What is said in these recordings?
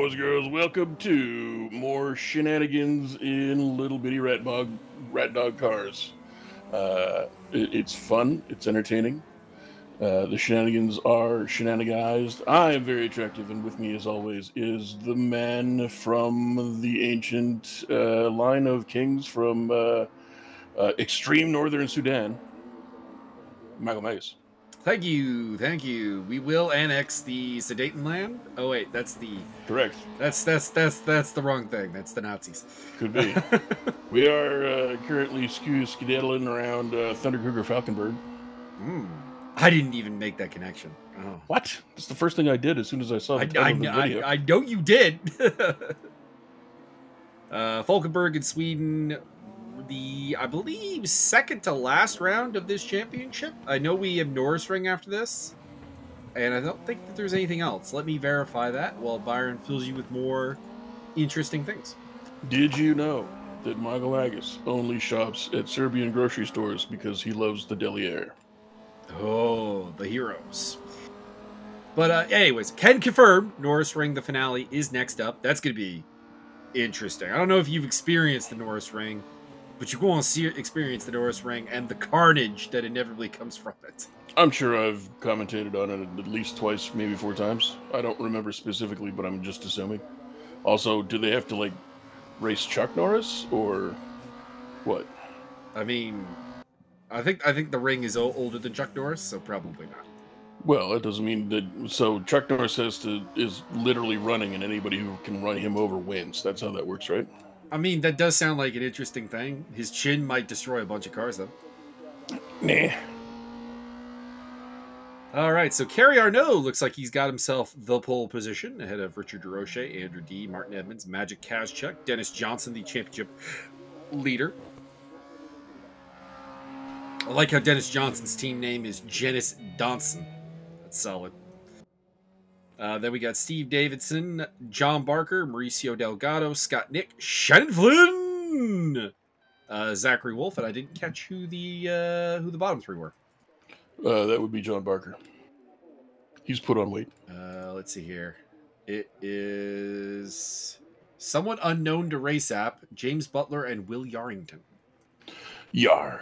boys and girls, welcome to more shenanigans in little bitty rat dog cars. It's fun, it's entertaining. The shenanigans are shenaniganized. I am very attractive, and with me, as always, is the man from the ancient line of kings from extreme northern Sudan, Michael Mays. Thank you, thank you. We will annex the Sudetenland. Oh wait, that's the Correct. That's the wrong thing. That's the Nazis. Could be. We are currently skedaddling around Thunderkruger Falkenberg. I didn't even make that connection. Oh. What? That's the first thing I did as soon as I saw the title of the video. I know you did. Falkenberg in Sweden. I believe, second to last round of this championship. I know we have Norrisring after this, and I don't think that there's anything else. Let me verify that while Byron fills you with more interesting things. Did you know that Michael Agus only shops at Serbian grocery stores because he loves the deli air? Oh, the heroes. But anyways, can confirm Norrisring, the finale, is next up. That's going to be interesting. I don't know if you've experienced the Norrisring, but you go on experience the Norrisring and the carnage that inevitably comes from it. I'm sure I've commentated on it at least twice, maybe 4 times. I don't remember specifically, but I'm just assuming. Also, do they have to, like, race Chuck Norris, or what? I mean, I think the ring is older than Chuck Norris, so probably not. Well, that doesn't mean that... So, Chuck Norris is literally running, and anybody who can run him over wins. That's how that works, right? I mean, that does sound like an interesting thing. His chin might destroy a bunch of cars, though. Nah. All right, so Kerry Arnault looks like he's got himself the pole position ahead of Richard DeRoche, Andrew D., Martin Edmonds, Magic Kazchuk, Dennis Johnson, the championship leader. I like how Dennis Johnson's team name is Janice Donson. That's solid. Then we got Steve Davidson, John Barker, Mauricio Delgado, Scott Nick, Shannon Flynn, Zachary Wolf, and I didn't catch who the bottom 3 were. That would be John Barker. He's put on weight. Let's see here. It is somewhat unknown to Race App, James Butler and Will Yarrington. Yar.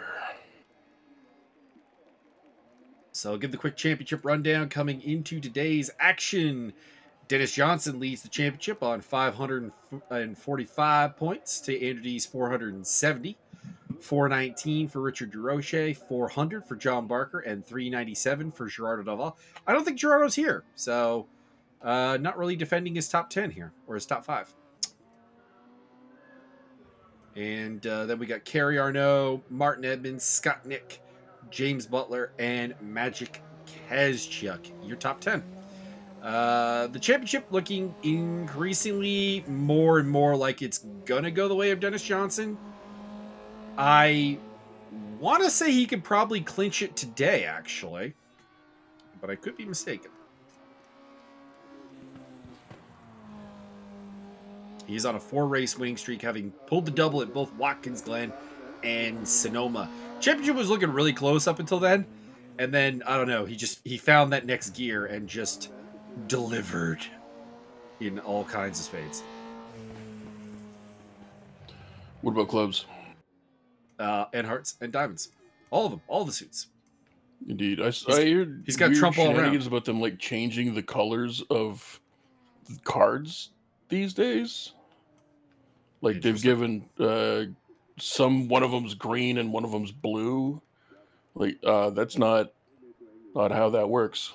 So I'll give the quick championship rundown coming into today's action. Dennis Johnson leads the championship on 545 points to Andrew D's 470. 419 for Richard DeRoche, 400 for John Barker, and 397 for Gerardo Daval. I don't think Gerardo's here, so not really defending his top 10 here, or his top 5. And then we got Kerry Arnault, Martin Edmonds, Scott Nick, James Butler, and Magic Kazchuk, your top 10. The championship looking increasingly more and more like it's gonna go the way of Dennis Johnson. I want to say he could probably clinch it today, actually, but I could be mistaken. He's on a 4-race winning streak, having pulled the double at both Watkins Glen and Sonoma. Championship was looking really close up until then, and then I don't know. He found that next gear and just delivered in all kinds of spades. What about clubs? And hearts and diamonds, all of them, all the suits. Indeed, I heard he's got Trump all around. About them like changing the colors of the cards these days. Like they've given one of them's green and one of them's blue. Like that's not how that works.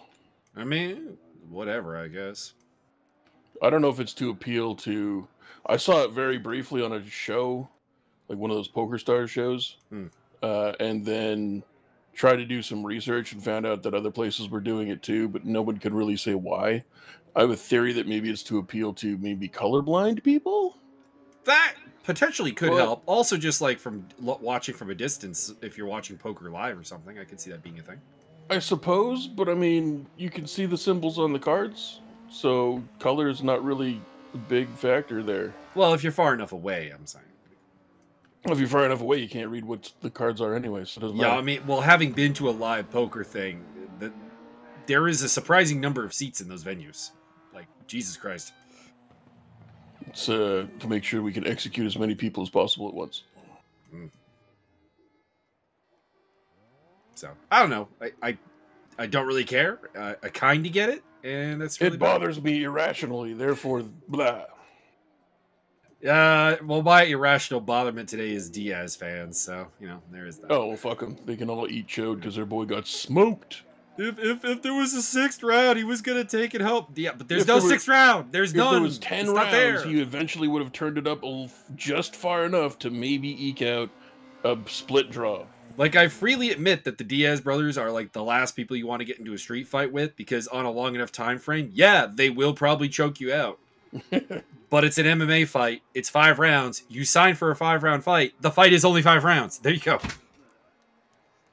I mean, whatever, I guess. I don't know if it's to appeal to. I saw it very briefly on a show, like one of those Poker Stars shows, and then tried to do some research and found out that other places were doing it too, but no one could really say why. I have a theory that maybe it's to appeal to maybe colorblind people. That potentially could help. Also, just like from watching from a distance, if you're watching poker live or something, I could see that being a thing. I suppose, but I mean, you can see the symbols on the cards, so color is not really a big factor there. Well, if you're far enough away, I'm saying. If you're far enough away, you can't read what the cards are anyway, so it doesn't matter. Yeah, I mean, well, having been to a live poker thing, there is a surprising number of seats in those venues. Like, Jesus Christ. It's to make sure we can execute as many people as possible at once. So I don't know. I don't really care. I kind of get it, and that's really it bothers me irrationally. Therefore, blah. Well, my irrational botherment today is Diaz fans, so there is that. Oh well, fuck them. They can all eat chode because their boy got smoked. If there was a 6th round, he was gonna take it home. Yeah, but there's no 6th round. There's none. If there was 10 rounds, he eventually would have turned it up just far enough to maybe eke out a split draw. Like, I freely admit that the Diaz brothers are like the last people you want to get into a street fight with, because on a long enough time frame, yeah, they will probably choke you out. But it's an MMA fight. It's 5 rounds. You sign for a 5-round fight. The fight is only 5 rounds. There you go.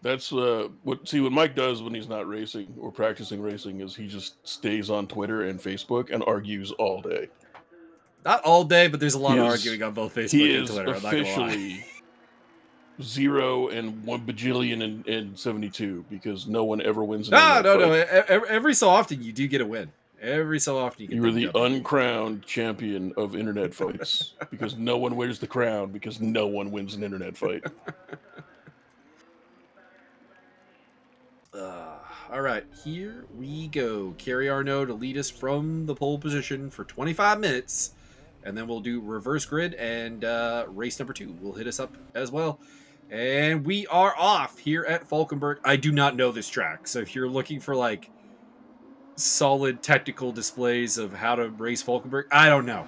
That's what Mike does when he's not racing or practicing racing is he just stays on Twitter and Facebook and argues all day. Not all day, but there's a lot of arguing on both Facebook and Twitter. He is officially 0 and 1 bajillion and 72 because no one ever wins. No. Every so often you do get a win. Every so often you get. You are the uncrowned champion of internet fights because no one wears the crown because no one wins an internet fight. All right, here we go. Kerry Arnaud to lead us from the pole position for 25 minutes, and then we'll do reverse grid, and race number 2 will hit us up as well. And we are off here at Falkenberg. I do not know this track, so if you're looking for like solid technical displays of how to race Falkenberg, I don't know.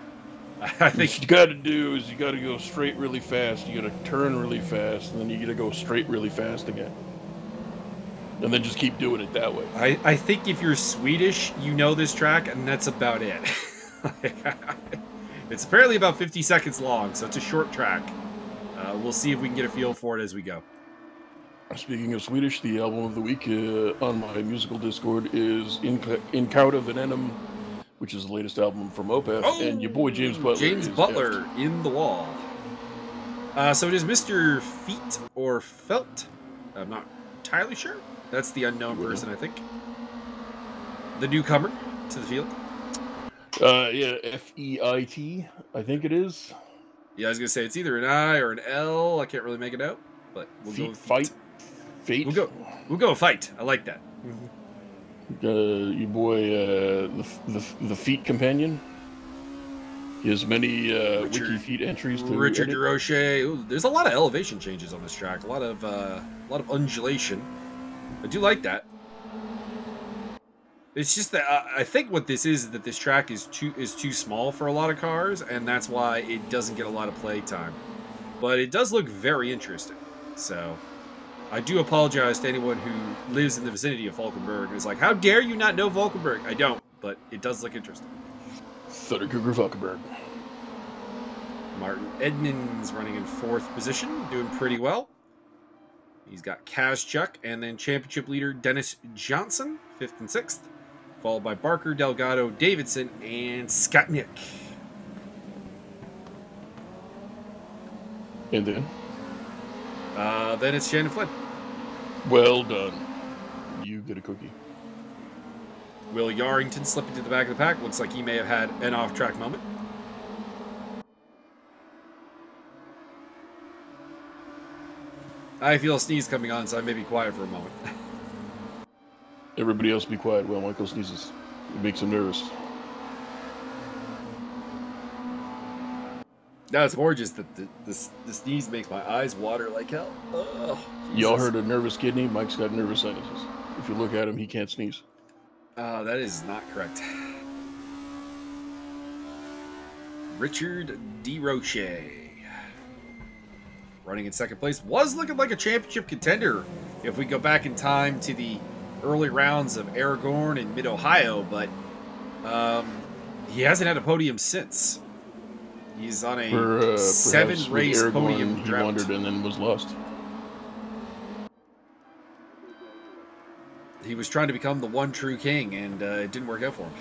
I think what you got to do is you got to go straight really fast, you got to turn really fast, and then you got to go straight really fast again. And then just keep doing it that way. I think if you're Swedish, you know this track, and that's about it. It's apparently about 50 seconds long, so it's a short track. We'll see if we can get a feel for it as we go. Speaking of Swedish, the album of the week on my musical Discord is In Cauda Venenum, which is the latest album from Opeth, and your boy James Butler. James Butler in the wall. So it is Mr. Feet or Felt. I'm not entirely sure. That's the unknown person, I think. The newcomer to the field. Yeah, F-E-I-T, I think it is. Yeah, I was going to say it's either an I or an L. I can't really make it out, but we'll go with Fight. Fate. We'll go with Fight. I like that. Your boy, the Feet Companion. He has many wiki feet entries to Richard DeRoche. There's a lot of elevation changes on this track. A lot of undulation. I do like that. It's just that I think what this is that this track is too small for a lot of cars, and that's why it doesn't get a lot of play time. But it does look very interesting. So I do apologize to anyone who lives in the vicinity of Falkenberg and is like, how dare you not know Falkenberg? I don't, but it does look interesting. Thunderkugger Falkenberg. Martin Edmonds running in 4th position, doing pretty well. He's got Kazchuk and then championship leader Dennis Johnson, 5th and 6th, followed by Barker, Delgado, Davidson, and Skotnick. And then? Then it's Shannon Flynn. Well done. You get a cookie. Will Yarrington slipping to the back of the pack. Looks like he may have had an off-track moment. I feel a sneeze coming on, so I may be quiet for a moment. Everybody else be quiet while Michael sneezes. It makes him nervous. No, it's more just that the sneeze makes my eyes water like hell. Oh, y'all heard a nervous kidney? Mike's got nervous sinuses. If you look at him, he can't sneeze. That is not correct. Richard DeRoche. Running in 2nd place. Was looking like a championship contender if we go back in time to the early rounds of Aragorn and Mid-Ohio, but he hasn't had a podium since. He's on a 7-race podium he drought. wandered and then was lost. He was trying to become the one true king, and it didn't work out for him.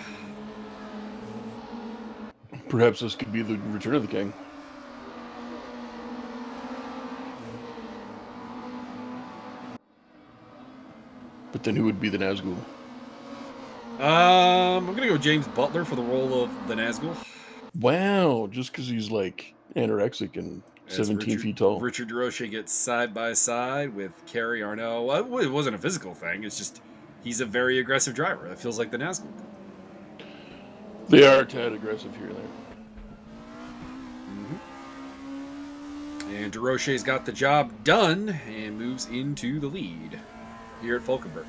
Perhaps this could be the return of the king. But then who would be the Nazgul? I'm going to go James Butler for the role of the Nazgul. Wow, just because he's like anorexic and As 17 feet tall. Richard DeRoche gets side by side with Kerry Arnault. Well, it wasn't a physical thing. It's just he's a very aggressive driver. That feels like the NASCAR. They are a tad aggressive here and there. And DeRoche's got the job done and moves into the lead here at Falkenberg.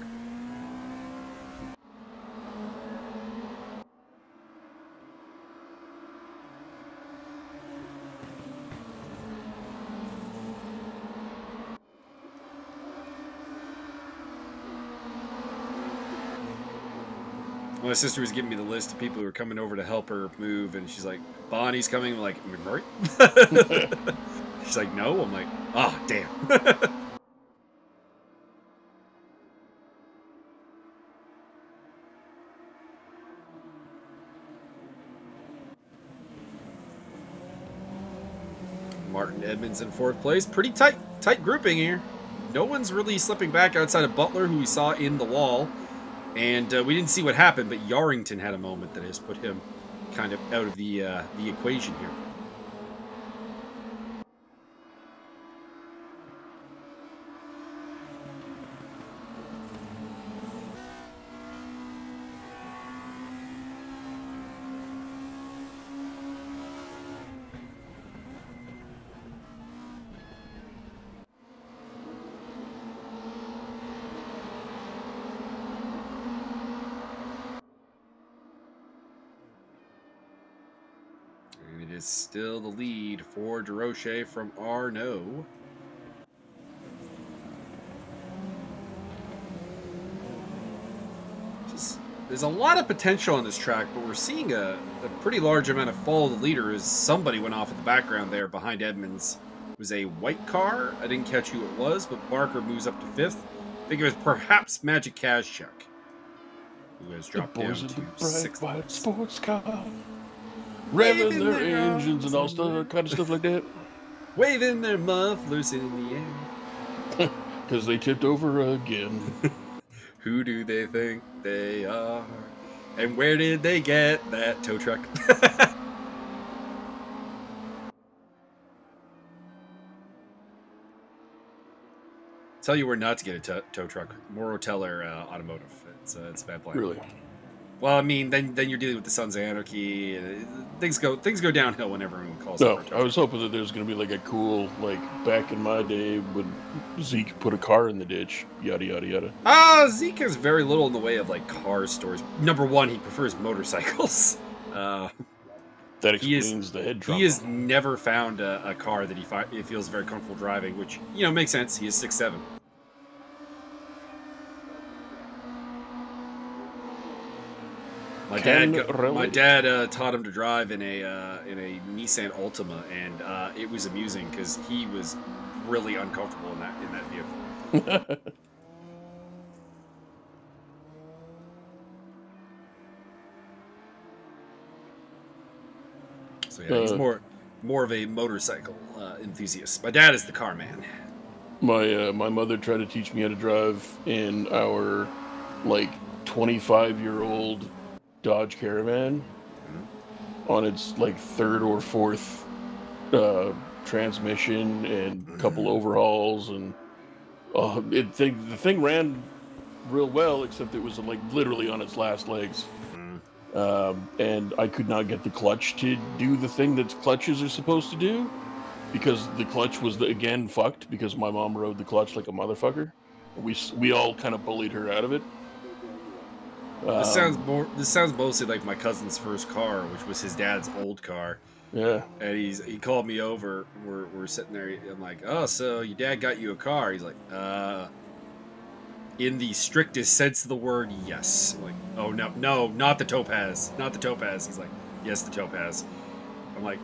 My sister was giving me the list of people who were coming over to help her move, and she's like, Bonnie's coming. I'm like, McMurray? She's like, no. I'm like, ah, oh, damn. Martin Edmonds in fourth place. Pretty tight grouping here. No one's really slipping back outside of Butler, who we saw in the wall. And we didn't see what happened, but Yarrington had a moment that has put him kind of out of the equation here. It is still the lead for DeRoche from Arnault. There's a lot of potential on this track, but we're seeing a pretty large amount of follow the leader as somebody went off in the background there behind Edmonds. It was a white car. I didn't catch who it was, but Barker moves up to 5th. I think it was perhaps Magic Kazchuk, who has dropped down to 6th. White sports car. Revving their engines and all stuff, kind of stuff like that. Waving their mufflers in the air. Because they tipped over again. Who do they think they are? And where did they get that tow truck? Tell you where not to get a tow truck. Moroteller Automotive. It's a bad plan. Really? Well, I mean, then you're dealing with the Sons of Anarchy. Things go downhill when everyone calls. No, I was hoping that there's going to be like a cool, like back in my day when Zeke put a car in the ditch, yada yada yada. Zeke has very little in the way of like car stores. Number one, he prefers motorcycles. That explains the head trauma. He has never found a car that he feels very comfortable driving, which makes sense. He is 6'7". My dad taught him to drive in a Nissan Altima, and it was amusing because he was really uncomfortable in that vehicle. So yeah, he's more of a motorcycle enthusiast. My dad is the car man. My mother tried to teach me how to drive in our like 25-year-old Dodge Caravan on its like 3rd or 4th transmission and a couple overhauls, and the thing ran real well, except it was like literally on its last legs. And I could not get the clutch to do the thing that clutches are supposed to do, because the clutch was again fucked because my mom rode the clutch like a motherfucker. We all kind of bullied her out of it. This sounds mostly like my cousin's first car, which was his dad's old car. Yeah. And he called me over. We're sitting there. I'm like, oh, so your dad got you a car? He's like, in the strictest sense of the word, yes. I'm like, oh no, not the Topaz, not the Topaz. He's like, yes, the Topaz. I'm like,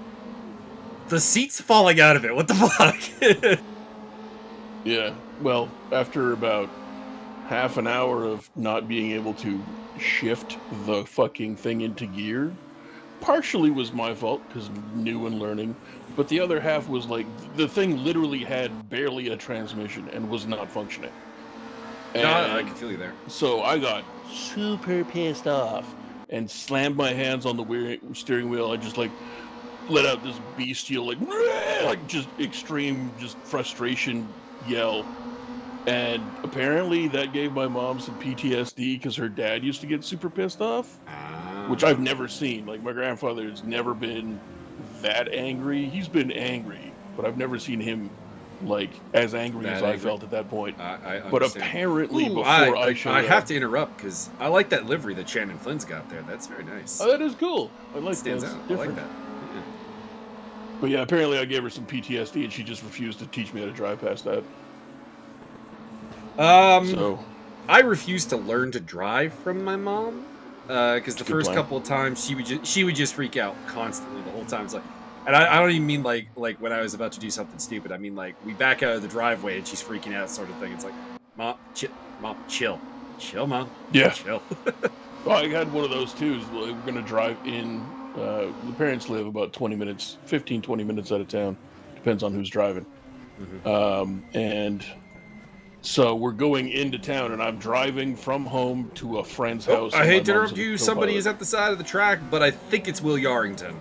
the seat's falling out of it. What the fuck? Yeah. Well, after about half an hour of not being able to shift the fucking thing into gear, partially was my fault because new and learning, but the other half was like the thing literally had barely a transmission and was not functioning. And no, I can feel you there. So I got super pissed off and slammed my hands on the steering wheel. I just like let out this bestial like just extreme just frustration yell. And apparently that gave my mom some PTSD because her dad used to get super pissed off, which I've never seen. Like, my grandfather has never been that angry. He's been angry, but I've never seen him, like, as angry as I felt at that point. But apparently before I showed up... I have to interrupt because I like that livery that Shannon Flynn's got there. That's very nice. Oh, that is cool. I like that. Stands out. I like that. Yeah. But yeah, apparently I gave her some PTSD and she just refused to teach me how to drive past that. So I refused to learn to drive from my mom because the first couple of times she would just freak out constantly the whole time. It's like, and I don't even mean like when I was about to do something stupid. I mean like we back out of the driveway and she's freaking out, sort of thing. It's like, mom, chill, mom, yeah, chill. Well, I had one of those too. We're gonna drive in. The parents live about 20 minutes out of town. Depends on who's driving. And so we're going into town, and I'm driving from home to a friend's house. I hate to interrupt you. Somebody is at the side of the track, but I think it's Will Yarrington.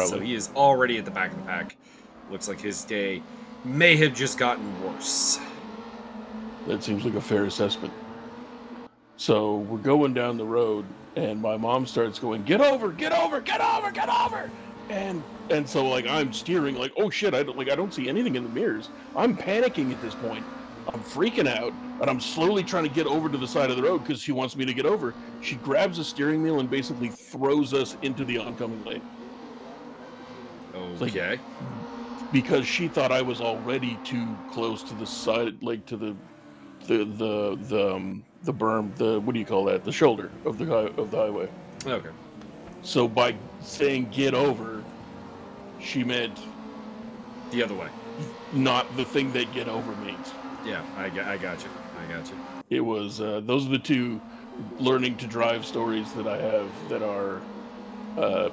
So he is already at the back of the pack. Looks like his day may have just gotten worse. That seems like a fair assessment. So we're going down the road, and my mom starts going, "Get over, get over, get over, get over!" And so like I'm steering, like, oh shit, I don't see anything in the mirrors. I'm panicking at this point. I'm freaking out, and I'm slowly trying to get over to the side of the road because she wants me to get over. She grabs the steering wheel and basically throws us into the oncoming lane. Okay. Like, because she thought I was already too close to the side, like to the berm, what do you call that? The shoulder of the highway. Okay. So by saying get over, she meant the other way, not the thing that get over means. Yeah, I got you. It was, those are the two learning to drive stories that I have that are,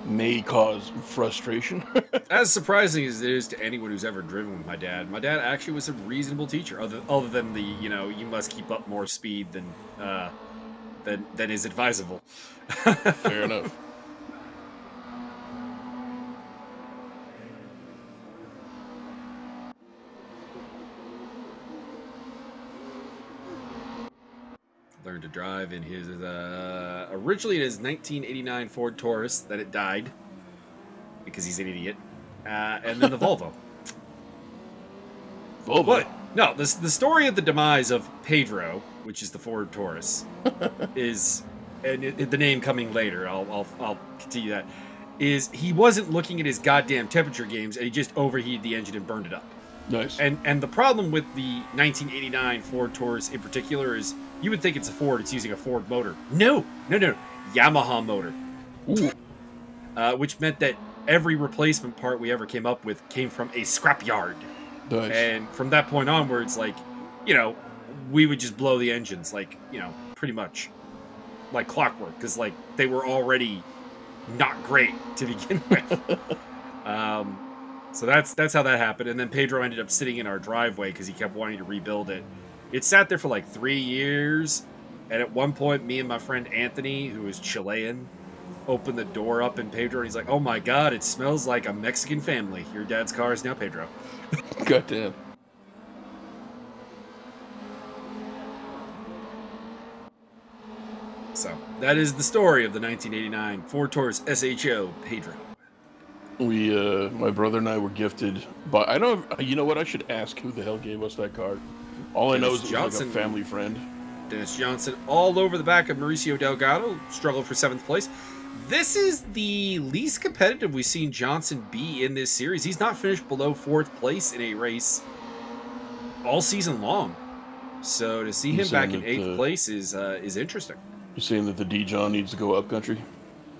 may cause frustration. As surprising as it is to anyone who's ever driven with my dad actually was a reasonable teacher, other than the, you must keep up more speed than is advisable. Fair enough. Learned to drive in his originally in his 1989 Ford Taurus. Then it died because he's an idiot, and then the Volvo. But no, the story of the demise of Pedro, which is the Ford Taurus, is, and the name coming later. I'll continue that. Is he wasn't looking at his goddamn temperature games and he just overheated the engine and burned it up. Nice. And the problem with the 1989 Ford Taurus in particular is you would think it's a Ford, it's using a Ford motor. No. Yamaha motor. Ooh. Which meant that every replacement part we ever came up with came from a scrapyard. Nice. And from that point onwards, like, we would just blow the engines, like, pretty much like clockwork, because, like, they were already not great to begin with. So that's how that happened. And then Pedro ended up sitting in our driveway because he kept wanting to rebuild it. It sat there for like 3 years. And at one point, me and my friend Anthony, who is Chilean, opened the door up in Pedro. And he's like, "Oh my God, it smells like a Mexican family. Your dad's car is now Pedro." Goddamn. So that is the story of the 1989 Ford Taurus SHO Pedro. We, my brother and I were gifted by, you know what, I should ask who the hell gave us that car. All I know is it was like a family friend. Dennis Johnson, all over the back of Mauricio Delgado, struggled for 7th place. This is the least competitive we've seen Johnson be in this series. He's not finished below 4th place in a race all season long. So to see him back in 8th place is interesting. You're saying that the D-John needs to go up country?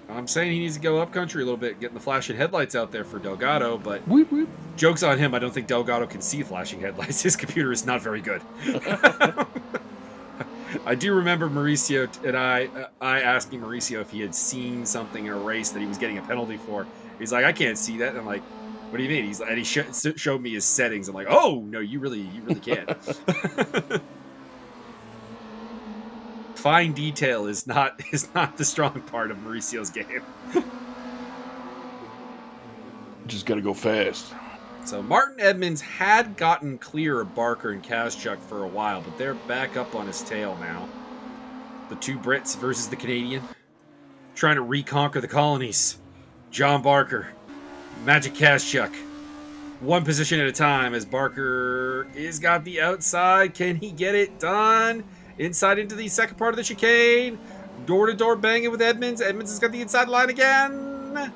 I'm saying he needs to go up country a little bit, getting the flashing headlights out there for Delgado, but whoop, whoop. Joke's on him. I don't think Delgado can see flashing headlights. His computer is not very good. I do remember Mauricio and I asking Mauricio if he had seen something in a race that he was getting a penalty for. He's like, "I can't see that." And I'm like, "What do you mean?" He's like, and he showed me his settings. I'm like, "Oh no, you really can't." fine detail is not the strong part of Mauricio's game. Just got to go fast. So Martin Edmonds had gotten clear of Barker and Kaschuk for a while, but they're back up on his tail now. The two Brits versus the Canadian, trying to reconquer the colonies. John Barker, Magic Kaschuk, one position at a time as Barker is got the outside. Can he get it done? Inside into the second part of the chicane. Door-to-door banging with Edmonds. Edmonds has got the inside line again.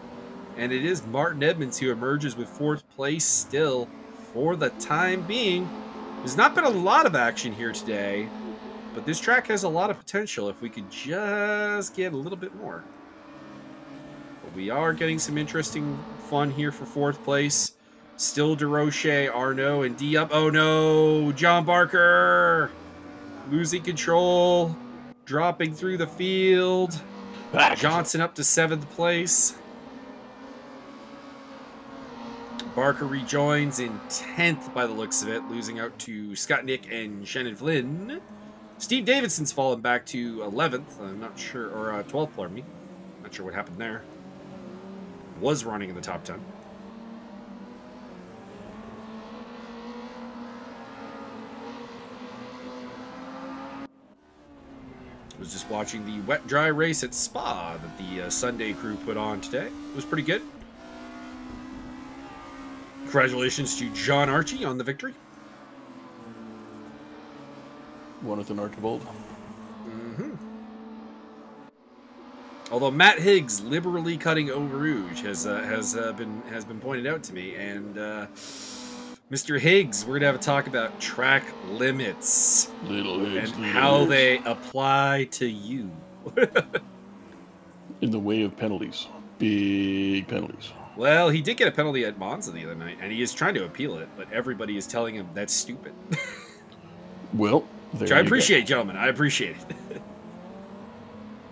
And it is Martin Edmonds who emerges with 4th place still for the time being. There's not been a lot of action here today, but this track has a lot of potential if we could just get a little bit more. But we are getting some interesting fun here for 4th place. Still DeRoche, Arnaud, and D up. Oh no, John Barker losing control, dropping through the field. Johnson up to 7th place. Barker rejoins in 10th by the looks of it, losing out to Scotnick and Shannon Flynn. Steve Davidson's fallen back to 11th. I'm not sure, or 12th, pardon me. Not sure what happened there. Was running in the top 10. Was just watching the wet dry race at Spa that the Sunday crew put on today. It was pretty good. Congratulations to John Archie on the victory. Jonathan Archibald. Mm-hmm. Although Matt Higgs liberally cutting Eau Rouge has been pointed out to me, and Mr. Higgs, we're gonna have a talk about track limits and how they apply to you. In the way of penalties, big penalties. Well, he did get a penalty at Monza the other night, and he is trying to appeal it, but everybody is telling him that's stupid. Well, which I appreciate, gentlemen. I appreciate it.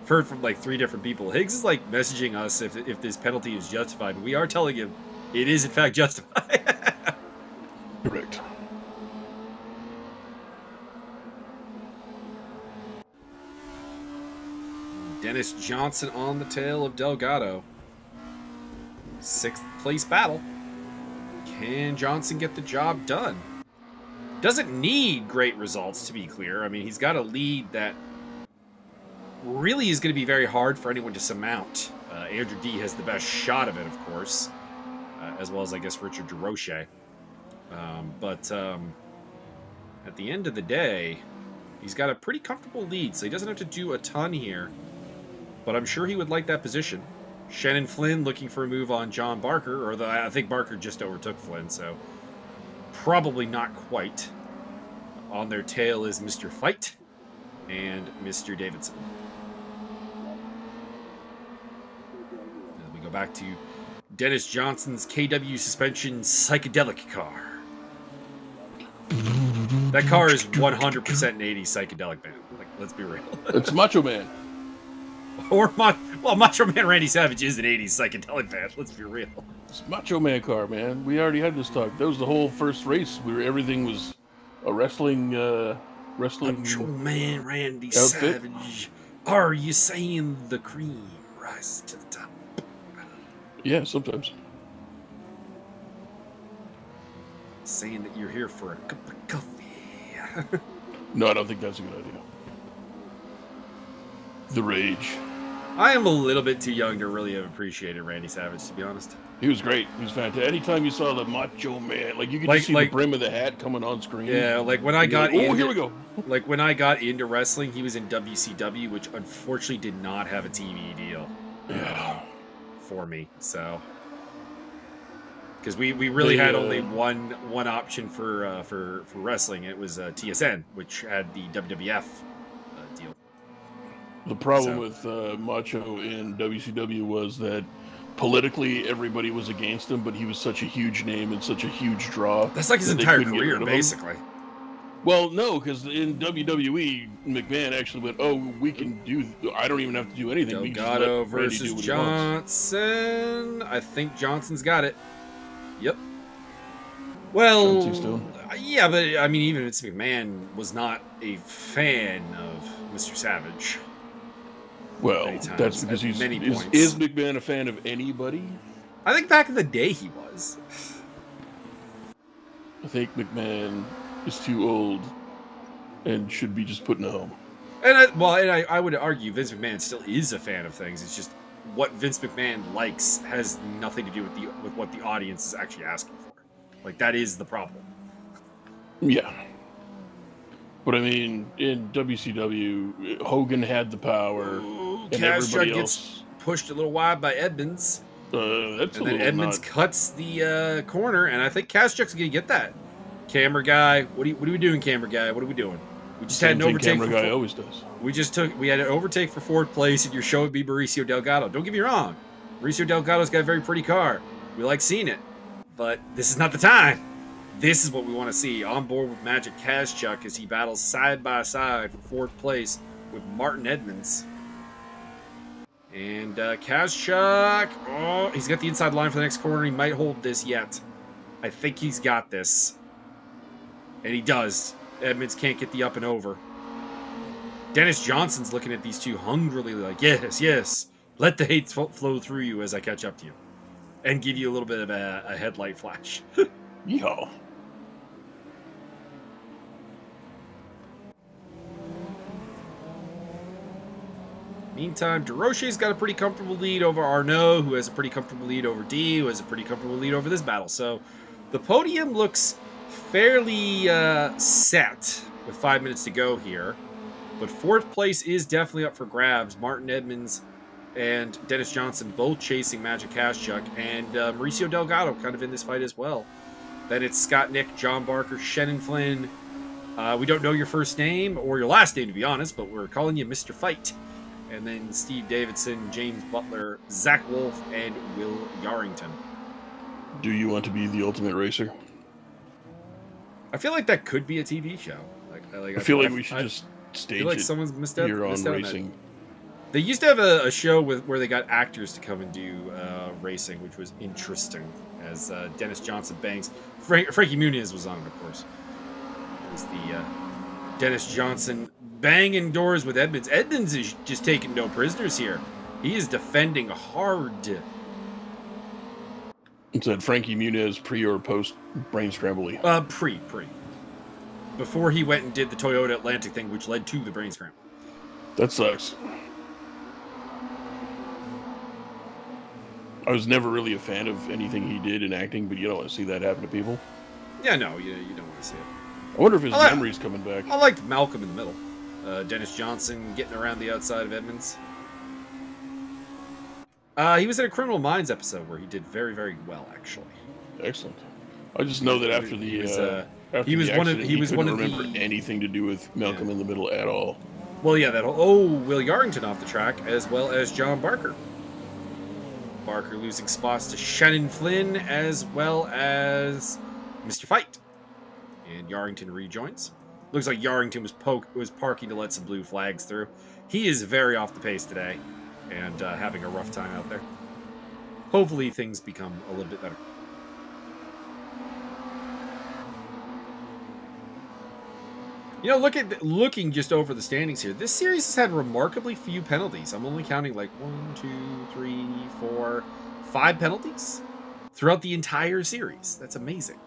I've heard from like 3 different people. Higgs is like messaging us if this penalty is justified. We are telling him it is in fact justified. Correct. Dennis Johnson on the tail of Delgado. 6th place battle. Can Johnson get the job done? Doesn't need great results, to be clear. I mean, he's got a lead that really is going to be very hard for anyone to surmount. Andrew D has the best shot of it, of course, as well as, I guess, Richard DeRoche. But at the end of the day, he's got a pretty comfortable lead, so he doesn't have to do a ton here. But I'm sure he would like that position. Shannon Flynn looking for a move on John Barker, or I think Barker just overtook Flynn, so probably not quite. On their tail is Mr. Fight and Mr. Davidson. And we go back to Dennis Johnson's KW suspension psychedelic car. That car is 100% an 80s psychedelic band. Like, let's be real. It's Macho Man. Or Macho Man Randy Savage is an 80s psychedelic band. Let's be real. It's Macho Man car, man. We already had this talk. That was the whole first race where everything was a wrestling Macho Man Randy outfit. Savage. Are you saying the cream rises to the top? Yeah, sometimes. Saying that you're here for a cup of coffee. No, I don't think that's a good idea. The Rage. I am a little bit too young to really have appreciated Randy Savage, to be honest. He was great. He was fantastic. Anytime you saw the Macho Man, like you could just see the brim of the hat coming on screen. Yeah, like when I got into, here we go. Like when I got into wrestling, he was in WCW, which unfortunately did not have a TV deal for me. So because we really had only one option for wrestling. It was TSN, which had the WWF deal. The problem with Macho in WCW was that politically everybody was against him, but he was such a huge name and such a huge draw. That's like his entire career, basically. Well, no, because in WWE, McMahon actually went, "Oh, we can do. I don't even have to do anything." Delgado versus Johnson. I think Johnson's got it. Yep. Well, Yeah, but I mean, even Vince McMahon was not a fan of Mr. Savage. Well, Many times, that's because at many is points. McMahon a fan of anybody? I think back in the day he was. I think McMahon is too old and should be just put in a home. And I would argue Vince McMahon still is a fan of things. It's just what Vince McMahon likes has nothing to do with what the audience is actually asking for. Like, that is the problem. Yeah. But I mean, in WCW, Hogan had the power, Ooh, and Kaz everybody gets pushed a little wide by Edmonds. That's And a then little Edmonds not... cuts the corner, and I think Kazchuk's going to get that. Camera guy, what are we doing, camera guy? What are we doing? We just had an overtake. Camera guy always does. We had an overtake for fourth place, and your show would be Mauricio Delgado. Don't get me wrong, Mauricio Delgado's got a very pretty car. We like seeing it, but this is not the time. This is what we want to see. On board with Magic Kazchuk as he battles side by side for fourth place with Martin Edmonds. And Kazchuk, oh, he's got the inside line for the next corner. He might hold this yet. I think he's got this. And he does. Edmonds can't get the up and over. Dennis Johnson's looking at these two hungrily like, yes, yes. Let the hate flow through you as I catch up to you. And give you a little bit of a headlight flash. Yeehaw. Meantime, DeRoche's got a pretty comfortable lead over Arnaud, who has a pretty comfortable lead over D, who has a pretty comfortable lead over this battle. So the podium looks fairly set with 5 minutes to go here. But fourth place is definitely up for grabs. Martin Edmonds and Dennis Johnson both chasing Magic Kazchuk, and Mauricio Delgado kind of in this fight as well. Then it's Scott Nick, John Barker, Shannon Flynn. We don't know your first name or your last name, to be honest, but we're calling you Mr. Fight. And then Steve Davidson, James Butler, Zach Wolf, and Will Yarrington. Do you want to be the ultimate racer? I feel like that could be a TV show. I feel like we should just stage like it someone's missed out, here on missed out racing. On they used to have a show where they got actors to come and do racing, which was interesting. As Dennis Johnson bangs, Frankie Muniz was on it, of course. It was the Dennis Johnson banging doors with Edmonds. Edmonds is just taking no prisoners here. He is defending hard. It said Frankie Muniz pre or post brain scrambly. Pre. Before he went and did the Toyota Atlantic thing, which led to the brain scramble. That sucks. I was never really a fan of anything he did in acting, but you don't want to see that happen to people. Yeah, no, you don't want to see it. I wonder if his memory's coming back. I liked Malcolm in the Middle. Dennis Johnson getting around the outside of Edmonds. He was in a Criminal Minds episode where he did very, very well, actually. Excellent. I just know that after the he was one of remember anything to do with Malcolm in the Middle at all. Well, yeah, Will Yarrington off the track, as well as John Barker. Barker losing spots to Shannon Flynn, as well as Mr. Fight. And Yarrington rejoins. Looks like Yarrington was parking to let some blue flags through. He is very off the pace today, and having a rough time out there. Hopefully things become a little bit better. You know, looking just over the standings here, this series has had remarkably few penalties. I'm only counting like 1, 2, 3, 4, 5 penalties throughout the entire series. That's amazing.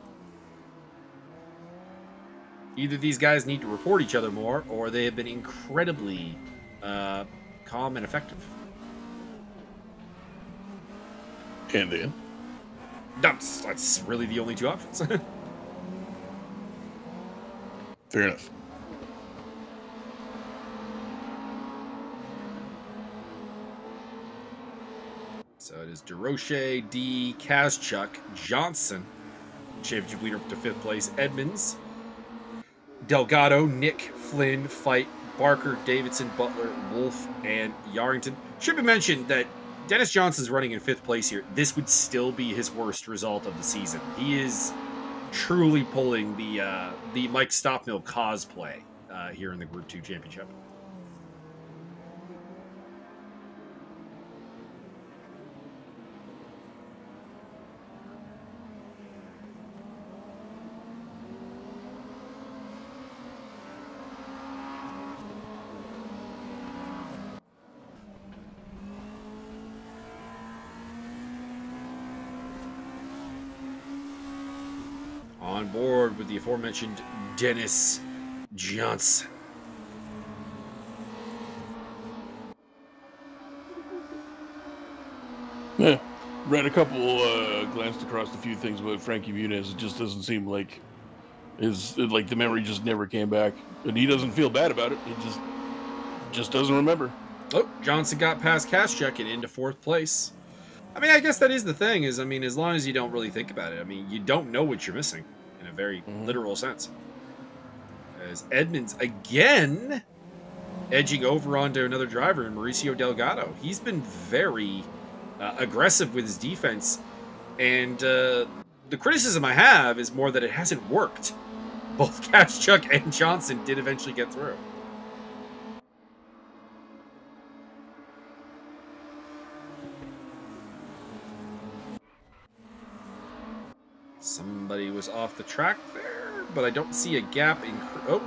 Either these guys need to report each other more, or they have been incredibly calm and effective. And then? That's really the only two options. Fair enough. So it is DeRoche, D, Kazchuk, Johnson, championship leader up to 5th place, Edmonds, Delgado, Nick, Flynn, Fight, Barker, Davidson, Butler, Wolf, and Yarrington. Should be mentioned that Dennis Johnson's running in 5th place here. This would still be his worst result of the season. He is truly pulling the Mike Stockmill cosplay here in the Group 2 Championship. on board with the aforementioned Dennis Johnson. Yeah, read a couple, glanced across a few things about Frankie Muniz. It just doesn't seem like the memory just never came back, and he doesn't feel bad about it. He just doesn't remember. Oh, Johnson got past Kaschuk and into 4th place. I mean, I guess that is the thing. Is, I mean, as long as you don't really think about it, I mean, you don't know what you're missing in a very literal sense. As Edmonds again edging over onto another driver in Mauricio Delgado. He's been very aggressive with his defense, and the criticism I have is more that it hasn't worked. Both Kaschuk and Johnson did eventually get through. Somebody was off the track there, but I don't see a gap in... Oh,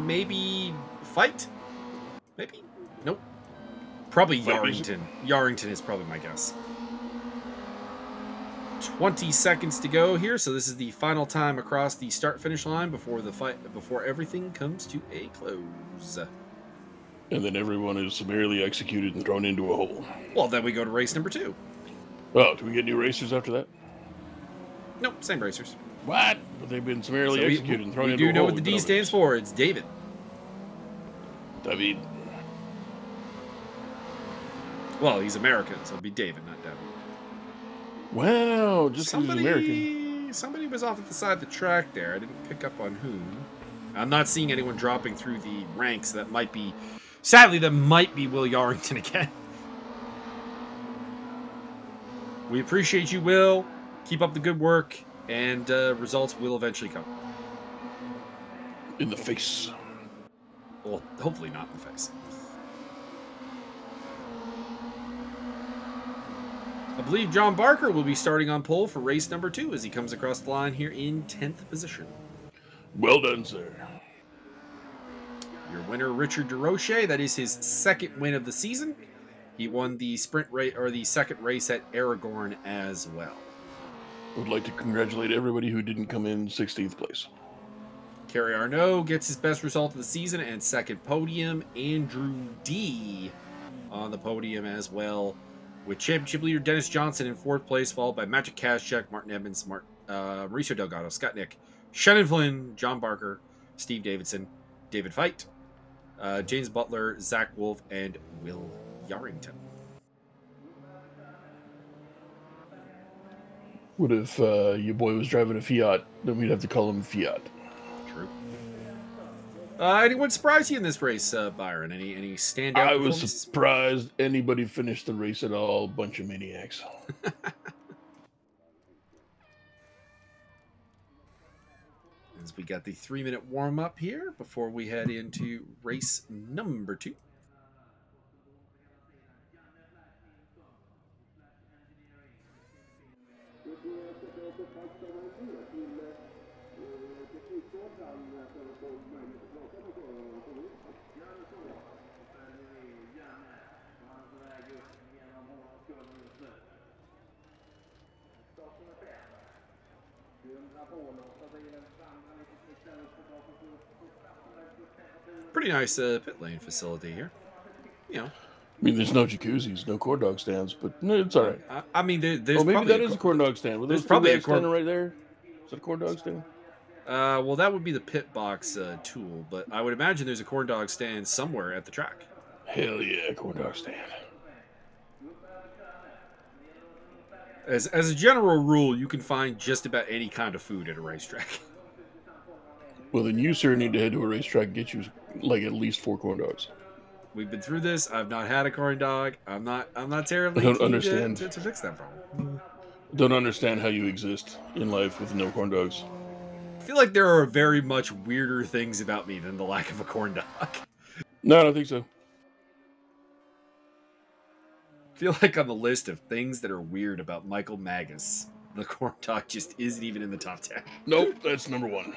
maybe fight? Maybe? Nope. Probably Yarrington. Yarrington is probably my guess. 20 seconds to go here, so this is the final time across the start-finish line before the fight, before everything comes to a close. And then everyone is summarily executed and thrown into a hole. Well, then we go to race number 2. Oh, do we get new racers after that? Nope, same racers. What? But they've been summarily executed and thrown into a hole. We do know what the D stands for. It's David. David. Well, he's American, so it'd be David, not David. Wow, just because he's American. Somebody was off at the side of the track there. I didn't pick up on whom. I'm not seeing anyone dropping through the ranks. That might be... Sadly, that might be Will Yarrington again. We appreciate you, Will. Keep up the good work, and results will eventually come. In the face. Well, hopefully not in the face. I believe John Barker will be starting on pole for race number 2 as he comes across the line here in 10th position. Well done, sir. Your winner, Richard DeRoche. That is his 2nd win of the season. He won the sprint race, or the 2nd race at Aragorn as well. I would like to congratulate everybody who didn't come in 16th place. Kerry Arnaud gets his best result of the season and 2nd podium. Andrew D on the podium as well, with championship leader Dennis Johnson in 4th place, followed by Magic Kaschuk, Martin Edmonds, Mauricio Delgado, Scott Nick, Shannon Flynn, John Barker, Steve Davidson, David Feit, James Butler, Zach Wolf, and Will Yarrington. What if your boy was driving a Fiat? Then we'd have to call him Fiat. True. Anyone surprise you in this race, Byron? Any standout? I was surprised anybody finished the race at all. Bunch of maniacs. As we got the 3-minute warm-up here before we head into race number 2. Pretty nice pit lane facility here. You know. I mean, there's no jacuzzis, no corn dog stands, but it's all right. I mean, there's maybe probably that is a corn dog stand. Well, there's probably a corn right there. Is that a corn dog stand? Well, that would be the pit box tool, but I would imagine there's a corn dog stand somewhere at the track. Hell yeah, corn dog stand. As a general rule, you can find just about any kind of food at a racetrack. Well, then you, sir, need to head to a racetrack and get you like at least 4 corn dogs. We've been through this. I've not had a corn dog. I'm not terribly I don't understand to fix that problem. Don't understand how you exist in life with no corn dogs. I feel like there are very much weirder things about me than the lack of a corn dog. No, I don't think so. I feel like on the list of things that are weird about Michael Magus, the corn dog just isn't even in the top 10. Nope, that's number 1.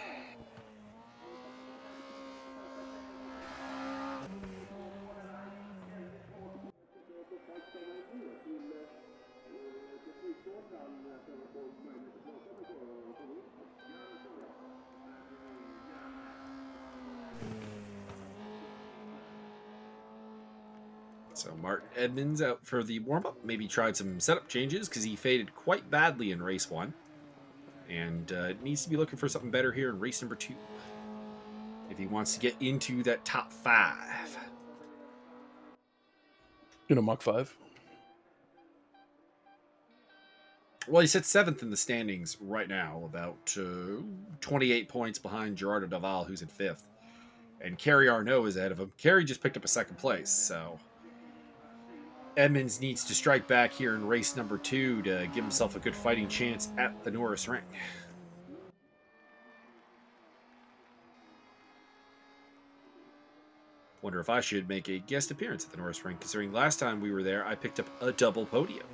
So Martin Edmonds out for the warm-up. Maybe tried some setup changes because he faded quite badly in race 1. And needs to be looking for something better here in race number 2. If he wants to get into that top 5. In a Mach 5? Well, he sits 7th in the standings right now, about 28 points behind Gerardo Daval, who's in 5th. And Kerry Arnault is ahead of him. Kerry just picked up a 2nd place, so Edmonds needs to strike back here in race number 2 to give himself a good fighting chance at the Norris Ring. Wonder if I should make a guest appearance at the Norris Ring, considering last time we were there, I picked up a double podium.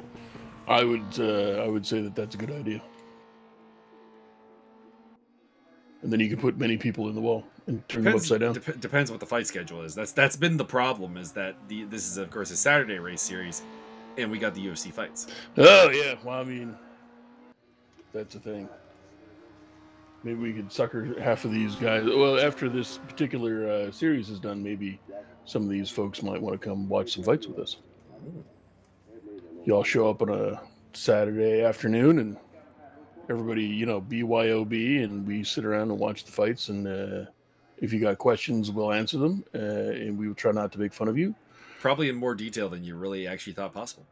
I would say that that's a good idea. And then you can put many people in the wall and turn them upside down. Depends what the fight schedule is. That's been the problem, is that this is, of course, a Saturday race series, and we got the UFC fights. Oh, yeah. Well, I mean, that's the thing. Maybe we could sucker half of these guys. Well, after this particular series is done, maybe some of these folks might want to come watch some fights with us. Y'all show up on a Saturday afternoon, and everybody, BYOB, and we sit around and watch the fights. And if you got questions, we'll answer them, and we will try not to make fun of you. Probably in more detail than you really actually thought possible.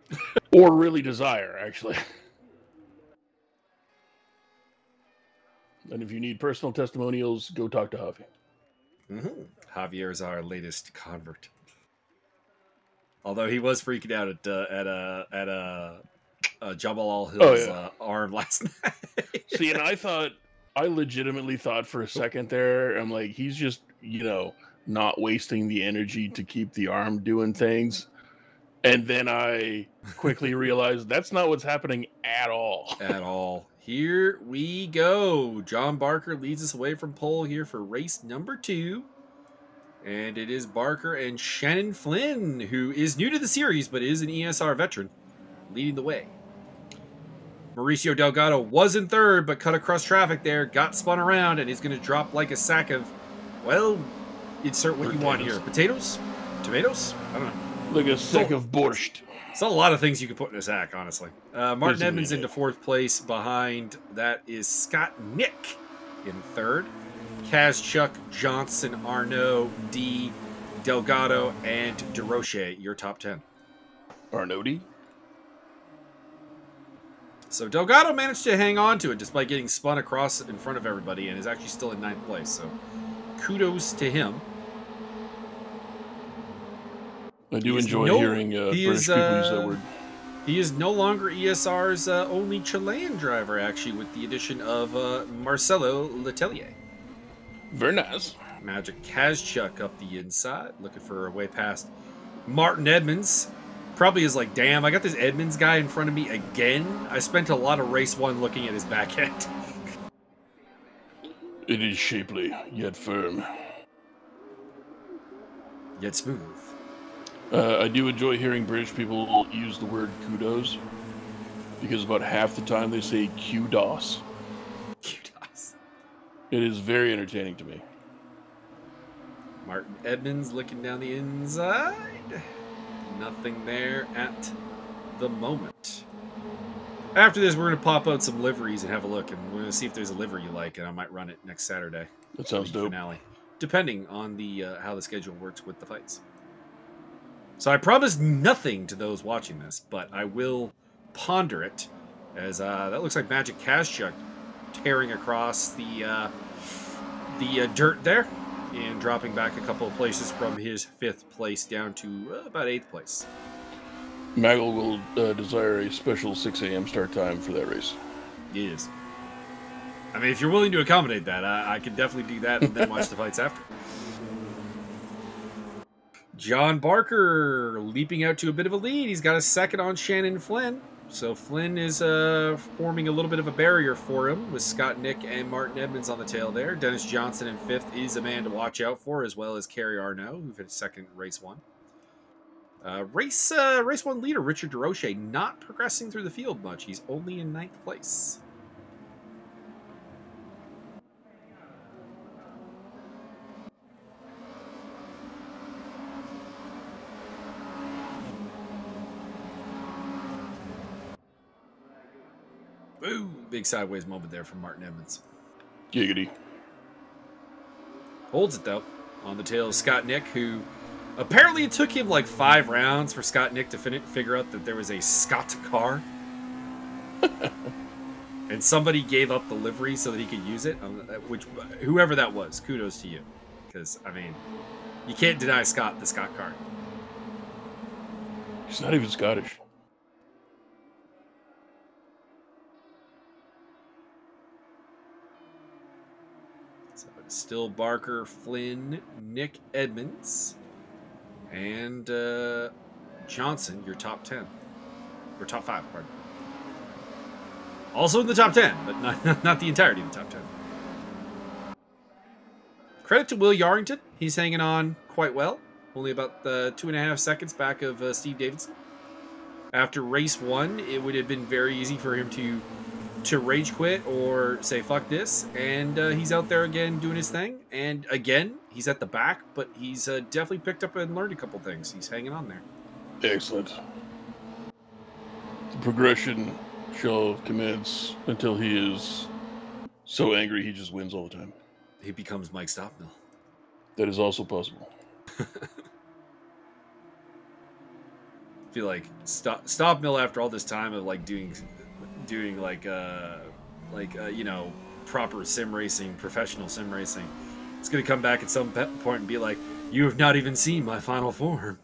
Or really desire, actually. And if you need personal testimonials, go talk to Javi. Mm-hmm. Javier is our latest convert. Although he was freaking out at Jabal Al-Hill's arm last night. See, and I legitimately thought for a second there, I'm like, he's just, not wasting the energy to keep the arm doing things. And then I quickly realized that's not what's happening at all. At all. Here we go. John Barker leads us away from pole here for race number 2. And it is Barker and Shannon Flynn, who is new to the series, but is an ESR veteran, leading the way. Mauricio Delgado was in 3rd, but cut across traffic there, got spun around, and he's going to drop like a sack of, well, insert what you want here. Potatoes? Tomatoes? I don't know. Like a sack of borscht. It's a lot of things you can put in a sack, honestly. Martin Edmonds into 4th place. Behind that is Scott Nick in 3rd. Kaz, Chuck, Johnson, Arnaud, D, Delgado, and DeRoche, your top 10. Arnaud D? So Delgado managed to hang on to it despite getting spun across in front of everybody and is actually still in 9th place. So kudos to him. I do enjoy hearing British people use that word. He is no longer ESR's only Chilean driver, actually, with the addition of Marcelo Letelier. Very nice. Magic Kazchuk up the inside, looking for a way past Martin Edmonds. Probably is like, damn, I got this Edmonds guy in front of me again. I spent a lot of race 1 looking at his back end. It is shapely, yet firm. Yet smooth. I do enjoy hearing British people use the word kudos, because about half the time they say kudos. Kudos. It is very entertaining to me. Martin Edmonds looking down the inside. Nothing there at the moment. After this, we're going to pop out some liveries and have a look, and we're going to see if there's a livery you like, and I might run it next Saturday. That sounds dope. Finale, depending on the how the schedule works with the fights. So I promise nothing to those watching this, but I will ponder it, as that looks like Magic Kazchuk tearing across the dirt there and dropping back a couple of places from his 5th place down to about 8th place. Maggle will desire a special 6 a.m. start time for that race. It is. I mean, if you're willing to accommodate that, I could definitely do that and then watch the fights after. John Barker leaping out to a bit of a lead. He's got a 2nd on Shannon Flynn. So Flynn is forming a little bit of a barrier for him with Scott Nick and Martin Edmonds on the tail there. Dennis Johnson in 5th is a man to watch out for, as well as Kerry Arnault, who finished 2nd race 1. Race 1 leader Richard DeRoche not progressing through the field much. He's only in 9th place. Ooh, big sideways moment there from Martin Edmonds. Giggity. Holds it, though, on the tail of Scott Nick, who apparently it took him like 5 rounds for Scott Nick to figure out that there was a Scott car. And somebody gave up the livery so that he could use it, which, whoever that was, kudos to you. Because, I mean, you can't deny Scott the Scott car. He's not even Scottish. So it's still Barker, Flynn, Nick Edmonds, and Johnson, your top 10. Or top 5, pardon. Also in the top 10, but not the entirety of the top 10. Credit to Will Yarrington. He's hanging on quite well. Only about 2.5 seconds back of Steve Davidson. After race 1, it would have been very easy for him to rage quit or say fuck this. And he's out there again doing his thing. And again, he's at the back, but he's definitely picked up and learned a couple things. He's hanging on there. Excellent. The progression shall commence until he is so angry he just wins all the time. He becomes Mike Stopmill. That is also possible. I feel like Stopmill, after all this time of like doing like you know, proper sim racing, professional sim racing, it's gonna come back at some point and be like, "You have not even seen my final form."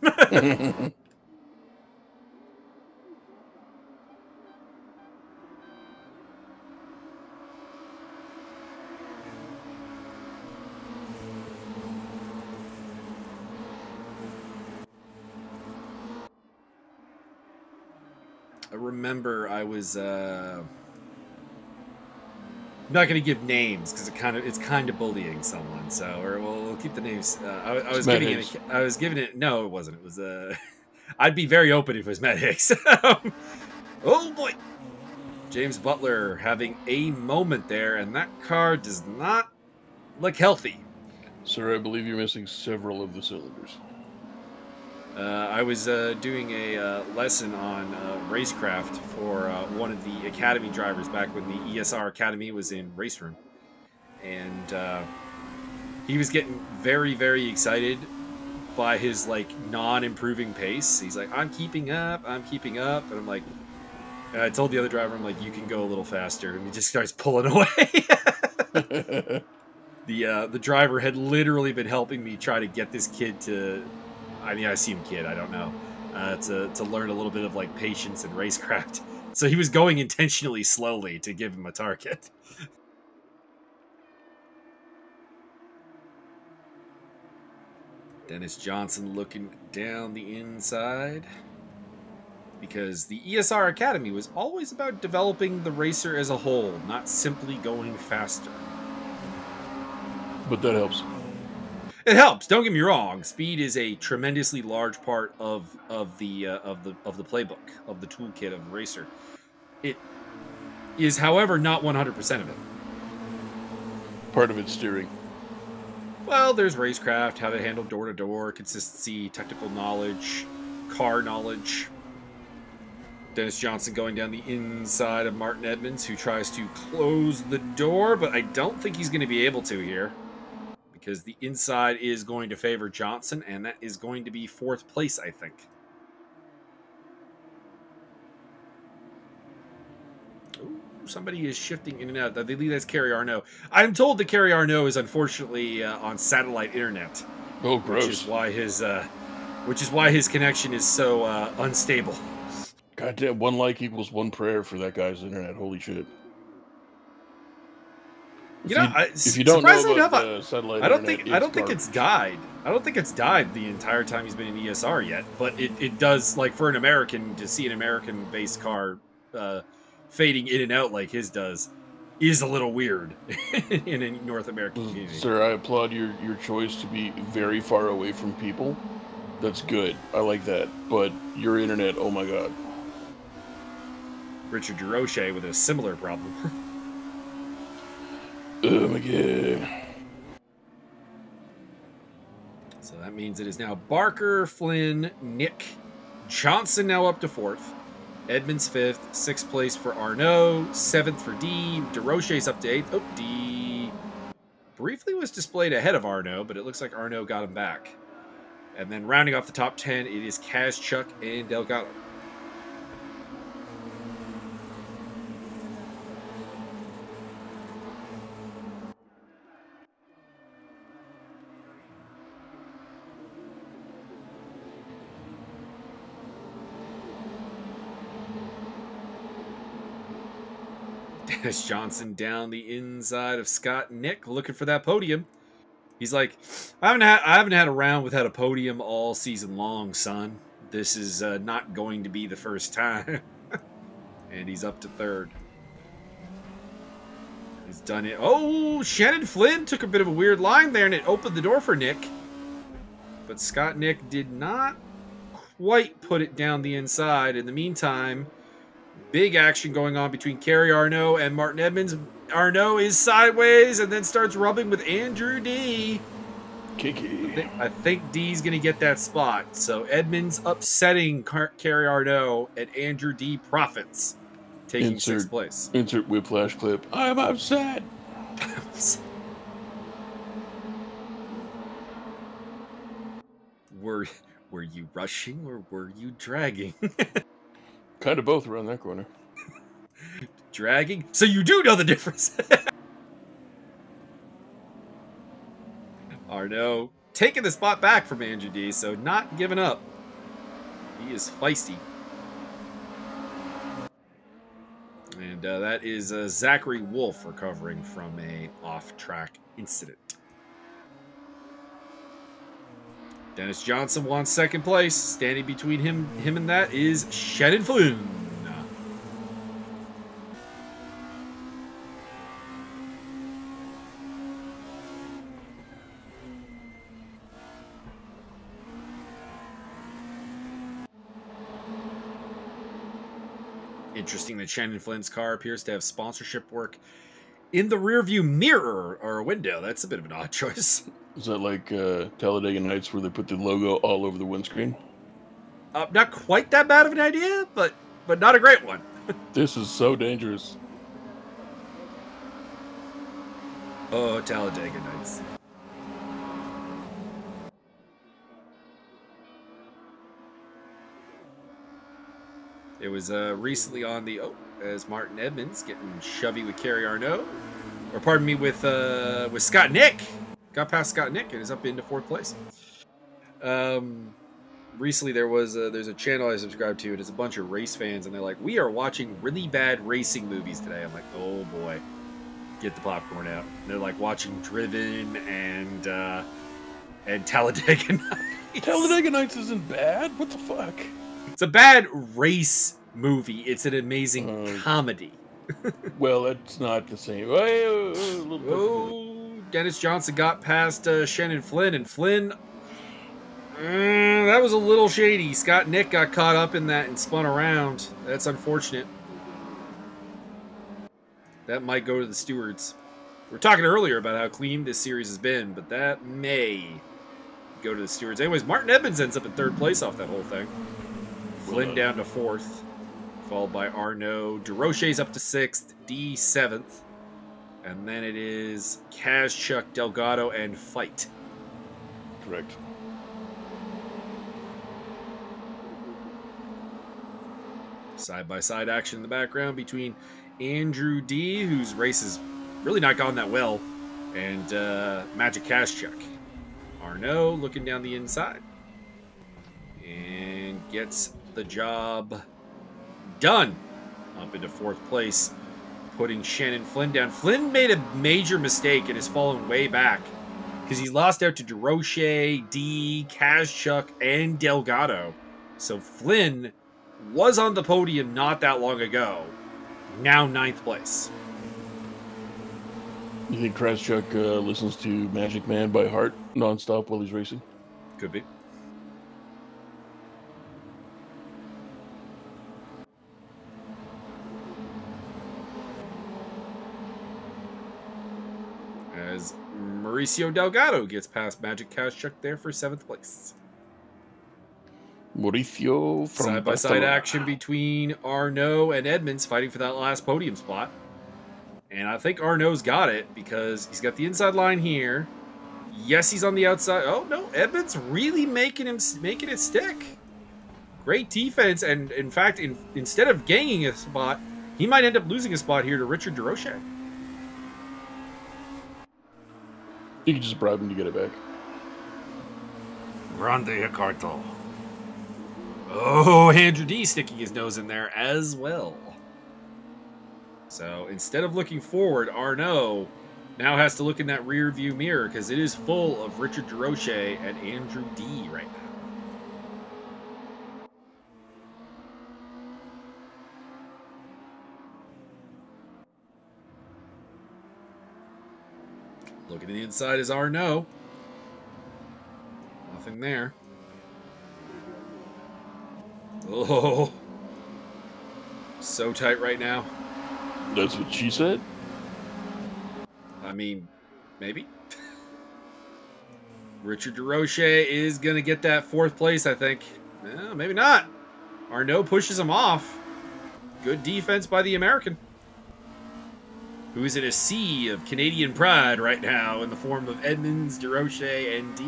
I remember I was I'm not going to give names because it's kind of bullying someone. So, or we'll keep the names. I was giving it. No, it wasn't. It was I'd be very open if it was Matt Hicks. Oh boy, James Butler having a moment there, and that car does not look healthy. Sir, I believe you're missing several of the cylinders. I was doing a lesson on racecraft for one of the academy drivers back when the ESR Academy was in Race Room. And he was getting very, very excited by his, like, non-improving pace. He's like, I'm keeping up. And I'm like, and I told the other driver, I'm like, you can go a little faster. And he just starts pulling away. The driver had literally been helping me try to get this kid to... I mean, I assume kid, I don't know, to learn a little bit of, like, patience and racecraft. So he was going intentionally slowly to give him a target. Dennis Johnson looking down the inside. Because the ESR Academy was always about developing the racer as a whole, not simply going faster. But that helps. It helps. Don't get me wrong. Speed is a tremendously large part of the playbook, of the toolkit of a racer. It is, however, not 100% of it. Part of it's steering. Well, there's racecraft, how to handle door-to-door, consistency, technical knowledge, car knowledge. Dennis Johnson going down the inside of Martin Edmonds, who tries to close the door, but I don't think he's going to be able to here. Because the inside is going to favor Johnson, and that is going to be 4th place, I think. Ooh, somebody is shifting in and out. I believe that's Kerry Arnault. I'm told that Kerry Arnault is unfortunately on satellite internet. Oh, gross. Which is why his connection is so unstable. Goddamn, 1 like equals 1 prayer for that guy's internet. Holy shit. If you don't know about satellite I don't think it's died. I don't think it's died the entire time he's been in ESR yet. But it does, like, for an American to see an American-based car fading in and out like his does is a little weird in a North American community. Sir, I applaud your choice to be very far away from people. That's good. I like that. But your internet, oh my god. Richard Durocher with a similar problem. Oh my god. So that means it is now Barker, Flynn, Nick, Johnson now up to 4th. Edmonds 5th, 6th place for Arnaud, 7th for D. DeRoche's up to 8th. Oh, D briefly was displayed ahead of Arnaud, but it looks like Arnaud got him back. And then rounding off the top 10, it is Kaz, Chuck, and Delgado. Dennis Johnson down the inside of Scott Nick, looking for that podium. He's like, I haven't had a round without a podium all season long, son. This is not going to be the first time. And he's up to 3rd. He's done it. Oh, Shannon Flynn took a bit of a weird line there, and it opened the door for Nick. But Scott Nick did not quite put it down the inside. In the meantime, big action going on between Kerry Arnaud and Martin Edmonds. Arnaud is sideways and then starts rubbing with Andrew D. Kiki. I think D's going to get that spot. So Edmonds upsetting Kerry Arnaud, and Andrew D profits, taking 6th place. Insert whiplash clip. I'm upset. Were you rushing or were you dragging? Kind of both around that corner. Dragging? So you do know the difference. Arnaud taking the spot back from Andrew D, so not giving up. He is feisty. And that is Zachary Wolf recovering from a off-track incident. Dennis Johnson won 2nd place. Standing between him and that is Shannon Flynn. Interesting that Shannon Flynn's car appears to have sponsorship work in the rearview mirror or window. That's a bit of an odd choice. Is that like Talladega Nights where they put the logo all over the windscreen? Not quite that bad of an idea, but not a great one. This is so dangerous. Oh, Talladega Nights. It was recently on the as Martin Edmonds getting shovey with Kerry Arnaud, or pardon me, with Scott Nick. Got past Scott Nick and is up into 4th place. Recently there's a channel I subscribe to. It is a bunch of race fans, and they're like, "We are watching really bad racing movies today." I'm like, "Oh boy, get the popcorn out." And they're like watching Driven and Talladega Nights. Talladega Nights isn't bad. What the fuck? It's a bad race movie. It's an amazing comedy. Well, that's not the same. Dennis Johnson got past Shannon Flynn, and Flynn, that was a little shady. Scott Nick got caught up in that and spun around. That's unfortunate. That might go to the stewards. We were talking earlier about how clean this series has been, but that may go to the stewards. Anyways, Martin Edmonds ends up in 3rd place off that whole thing. Flynn down to 4th, followed by Arnaud. DeRoche's up to 6th, D 7th. And then it is Kaz, Chuck, Delgado, and Fight. Correct. Side-by-side action in the background between Andrew D, whose race has really not gone that well, and Magic Kazchuk. Arnaud looking down the inside. And gets the job done. Up into 4th place, putting Shannon Flynn down. Flynn made a major mistake and has fallen way back because he lost out to DeRoche, D, Kazchuk, and Delgado. So Flynn was on the podium not that long ago. Now 9th place. You think Kazchuk listens to Magic Man by heart nonstop while he's racing? Could be. As Mauricio Delgado gets past Magic Kazchuk there for 7th place. Mauricio from Side-by-side Barcelona. action between Arnaud and Edmonds fighting for that last podium spot. And I think Arnaud's got it because he's got the inside line here. Yes, he's on the outside. Oh, no. Edmonds really making it stick. Great defense. And, in fact, instead of gaining a spot, he might end up losing a spot here to Richard Durocher. You can just bribe him to get it back. Grande Carto. Oh, Andrew D sticking his nose in there as well. So instead of looking forward, Arnaud now has to look in that rear view mirror because it is full of Richard Durocher and Andrew D right now. Looking to the inside is Arnaud. Nothing there. Oh, so tight right now. That's what she said? I mean, maybe. Richard Durocher is going to get that 4th place, I think. Maybe not. Arnaud pushes him off. Good defense by the American, who is in a sea of Canadian pride right now in the form of Edmonds, Durocher, and D.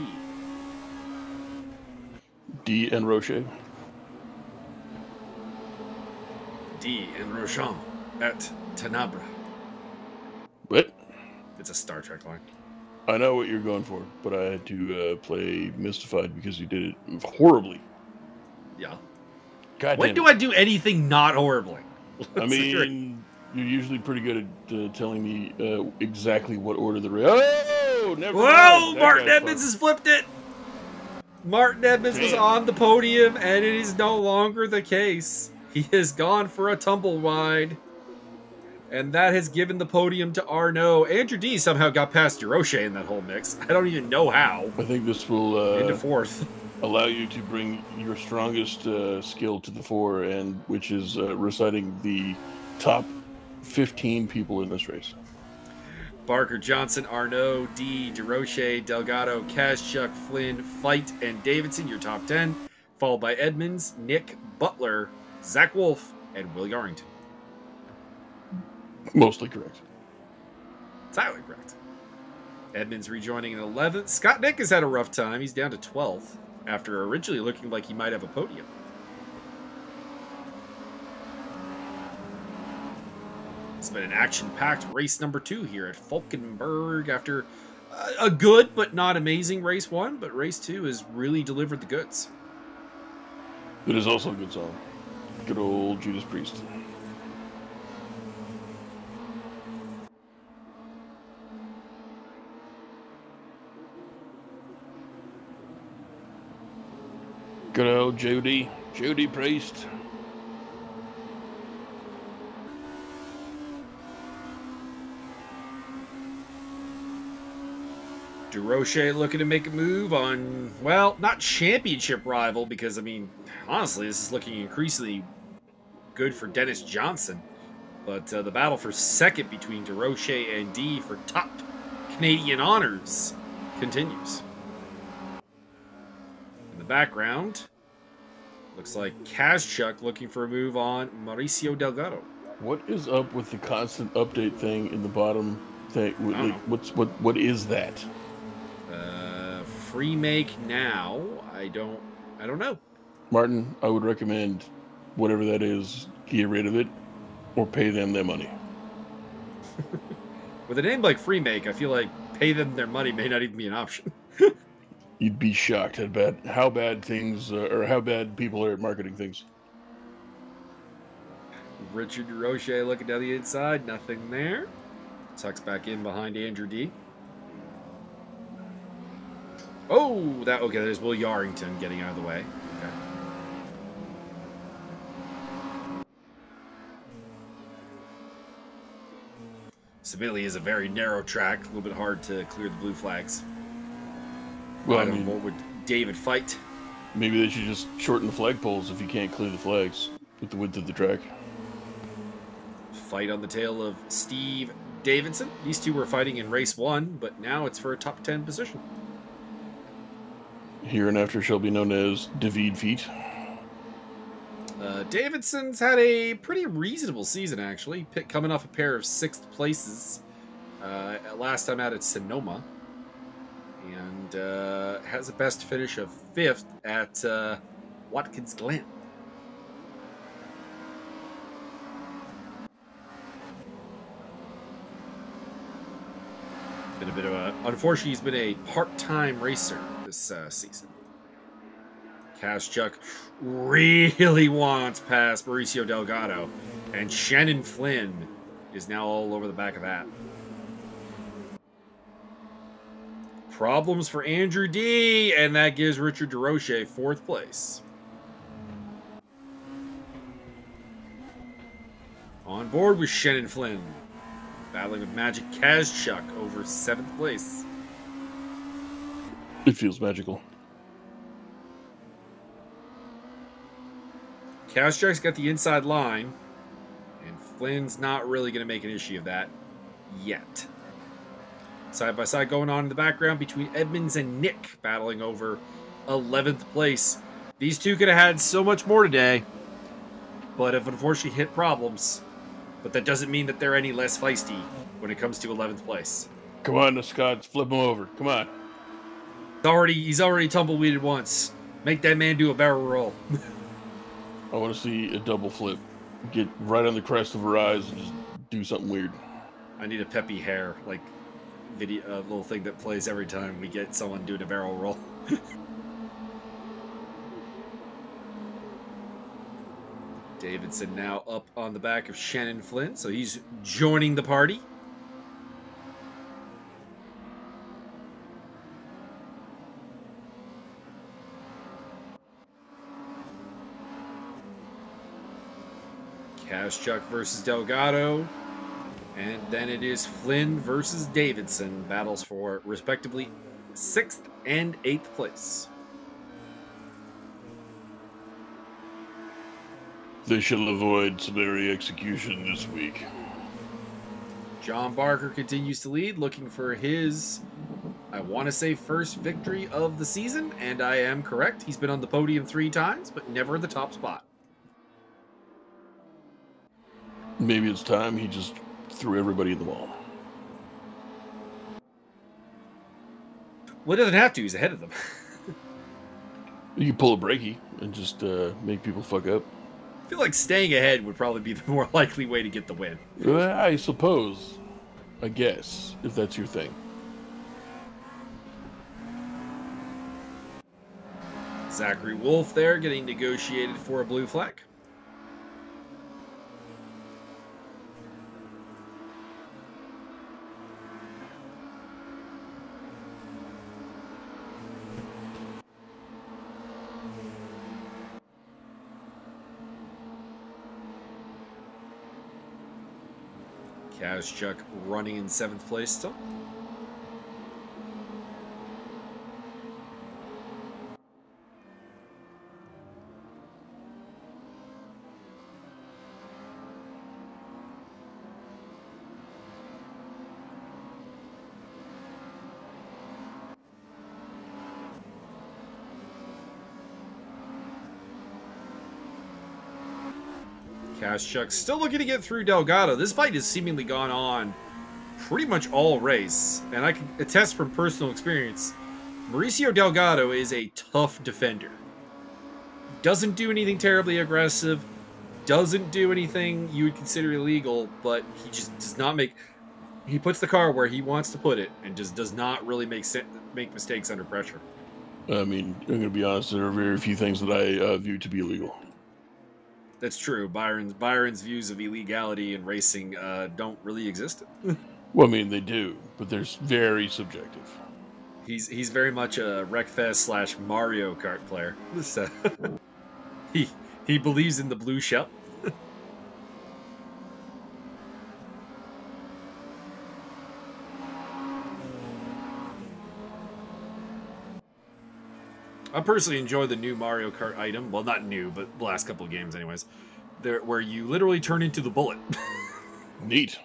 D and Rocher. D and Rochamp at Tenebra. What? It's a Star Trek line. I know what you're going for, but I had to play Mystified because you did it horribly. Yeah. God When damn do it. I do anything not horribly? I mean, you're usually pretty good at telling me exactly what order the race. Oh, never mind. Whoa! That Martin guy's Edmonds has flipped it. Martin Edmonds was Damn. on the podium, and it is no longer the case. He has gone for a tumble wide, and that has given the podium to Arnaud. Andrew D somehow got past Durocher in that whole mix. I don't even know how. I think this will Into 4th. allow you to bring your strongest skill to the fore, and which is reciting the top 15 people in this race. Barker, Johnson, Arnaud, D, Durocher, Delgado, Kazchuk, Flynn, Fight, and Davidson, your top 10. Followed by Edmonds, Nick, Butler, Zach Wolf, and Will Yarrington. Mostly correct. It's highly correct. Edmonds rejoining in 11th. Scott Nick has had a rough time. He's down to 12th after originally looking like he might have a podium. It's been an action-packed race number 2 here at Falkenberg after a good but not amazing race 1, but race 2 has really delivered the goods. It is also a good song. Good old Judas Priest. Good old Judy Priest. Durocher looking to make a move on, well, not championship rival, because, I mean, honestly, this is looking increasingly good for Dennis Johnson. But the battle for second between Durocher and D for top Canadian honors continues. In the background, looks like Kazchuk looking for a move on Mauricio Delgado. What is up with the constant update thing in the bottom thing? I don't know. What is that? Free make now. I don't know. Martin, I would recommend whatever that is, get rid of it or pay them their money. With a name like Free Make, I feel like pay them their money may not even be an option. You'd be shocked at how bad things or how bad people are at marketing things. Richard Durocher looking down the inside, nothing there. Tucks back in behind Andrew D. Oh, okay, there's Will Yarrington getting out of the way. Okay. Civilly is a very narrow track, a little bit hard to clear the blue flags. Well, I I don't mean, know, what would David fight? maybe they should just shorten the flagpoles if you can't clear the flags with the width of the track. Fight on the tail of Steve Davidson. These two were fighting in race 1, but now it's for a top 10 position. Hereinafter shall be known as David Feet. Davidson's had a pretty reasonable season, actually, coming off a pair of 6th places last time out at Sonoma. And has a best finish of 5th at Watkins Glen. Been a bit of a... Unfortunately, he's been a part-time racer this season. Kaschuk really wants past Mauricio Delgado, and Shannon Flynn is now all over the back of that. Problems for Andrew D, and that gives Richard DeRoche 4th place. On board with Shannon Flynn, battling with Magic Kaschuk over 7th place. It feels magical. Kaschuk's got the inside line, and Flynn's not really going to make an issue of that yet. Side by side going on in the background between Edmonds and Nick, battling over 11th place. These two could have had so much more today, but have unfortunately hit problems. But that doesn't mean that they're any less feisty when it comes to 11th place. Come on, the Scots, flip him over. Come on. He's already tumbleweeded once. Make that man do a barrel roll. I want to see a double flip. Get right on the crest of her eyes and just do something weird. I need a peppy hair, like video, a little thing that plays every time we get someone doing a barrel roll. Davidson now up on the back of Shannon Flynn, so he's joining the party. Kaschuk versus Delgado. And then it is Flynn versus Davidson. Battles for, respectively, 6th and 8th place. They shall avoid summary execution this week. John Barker continues to lead, looking for his, I want to say, first victory of the season. And I am correct. He's been on the podium 3 times, but never the top spot. Maybe it's time he just threw everybody in the wall. Well, he doesn't have to. He's ahead of them. You can pull a breaky and just make people fuck up. I feel like staying ahead would probably be the more likely way to get the win. I suppose. I guess, if that's your thing. Zachary Wolf there getting negotiated for a blue flag. Kaschuk running in 7th place still. Kaschuk still looking to get through Delgado. This fight has seemingly gone on pretty much all race, and I can attest from personal experience, Mauricio Delgado is a tough defender. Doesn't do anything terribly aggressive, doesn't do anything you would consider illegal, but he just does not make... He puts the car where he wants to put it, and just does not really make mistakes under pressure. I mean, I'm going to be honest, there are very few things that I view to be illegal. That's true. Byron's views of illegality in racing don't really exist. Well, I mean, they do, but they're very subjective. He's very much a Wreckfest / Mario Kart player. So, he believes in the blue shell. I personally enjoy the new Mario Kart item. Well, not new, but the last couple of games anyways. Where you literally turn into the bullet. Neat.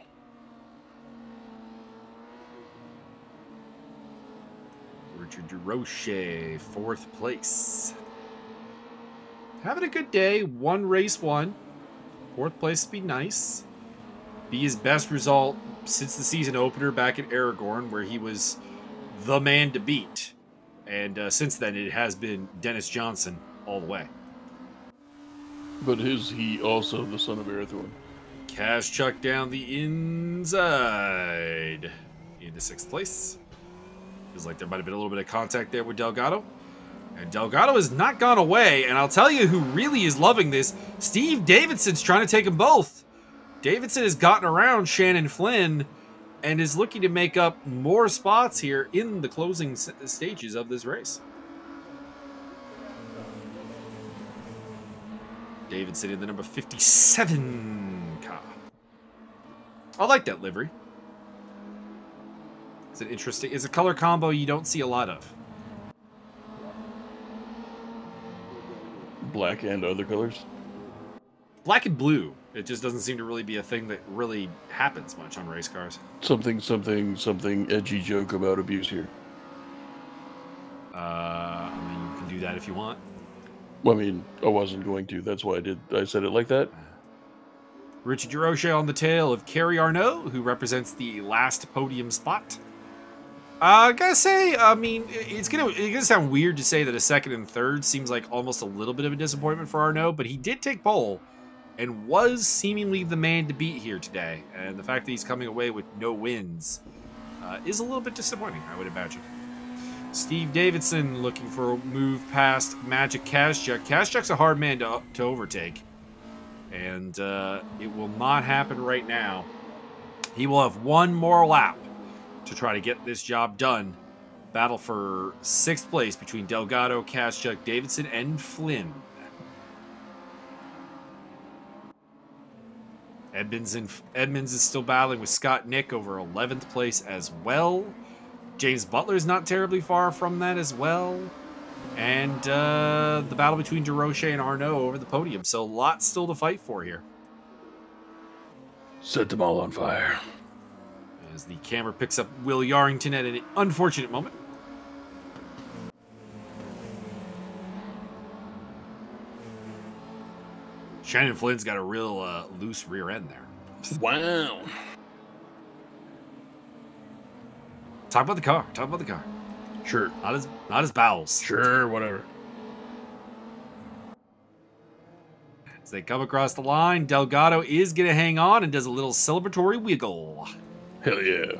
Richard DeRoche, 4th place. having a good day. One race won. Fourth place would be nice. Be his best result since the season opener back at Aragorn, where he was the man to beat. And since then, it has been Dennis Johnson all the way. But is he also the son of Arathorn? Cash chuck down the inside into 6th place. Feels like there might have been a little bit of contact there with Delgado. And Delgado has not gone away. And I'll tell you who really is loving this. Steve Davidson's trying to take them both. Davidson has gotten around Shannon Flynn and is looking to make up more spots here in the closing stages of this race. Davidson in the number 57 car. I like that livery. It's an interesting, it's a color combo you don't see a lot of. Black and other colors? Black and blue. It just doesn't seem to really be a thing that really happens much on race cars. Something edgy joke about abuse here. I mean, you can do that if you want. Well, I mean, I wasn't going to. That's why I said it like that. Richard Durocher on the tail of Kerry Arnault, who represents the last podium spot. I gotta say, I mean, it's gonna sound weird to say that a second and third seems like almost a little bit of a disappointment for Arnault, but he did take pole and was seemingly the man to beat here today. And the fact that he's coming away with no wins is a little bit disappointing, I would imagine. Steve Davidson looking for a move past Magic Kazchuk. Kazchuk's a hard man to overtake. And it will not happen right now. He will have one more lap to try to get this job done. Battle for 6th place between Delgado, Kazchuk, Davidson, and Flynn. Edmonds is still battling with Scott Nick over 11th place as well. James Butler is not terribly far from that as well. And the battle between Durocher and Arnault over the podium. So lots still to fight for here. Set them all on fire. As the camera picks up Will Yarrington at an unfortunate moment. Shannon Flynn's got a real loose rear end there. Wow. Talk about the car. Talk about the car. Sure. Not his bowels. Sure, whatever. As they come across the line, Delgado is going to hang on and does a little celebratory wiggle. Hell yeah.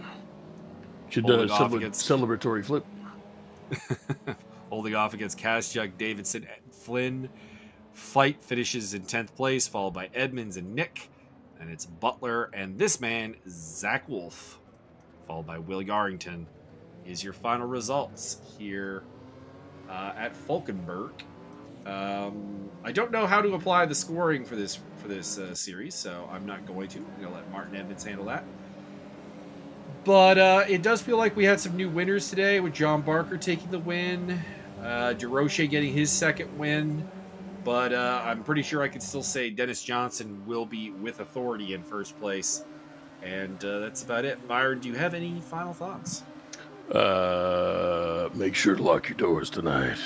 Should do a celebratory flip. Holding off against Kazchuk, Davidson, and Flynn. Fight finishes in 10th place, followed by Edmonds and Nick. And it's Butler and this man, Zach Wolf, followed by Will Yarrington. Is your final results here at Falkenberg. I don't know how to apply the scoring for this series, so I'm not going to. I'm going to let Martin Edmonds handle that. But it does feel like we had some new winners today, with John Barker taking the win, Durocher getting his second win. But I'm pretty sure I can still say Dennis Johnson will be with authority in first place. And that's about it. Byron, do you have any final thoughts? Make sure to lock your doors tonight.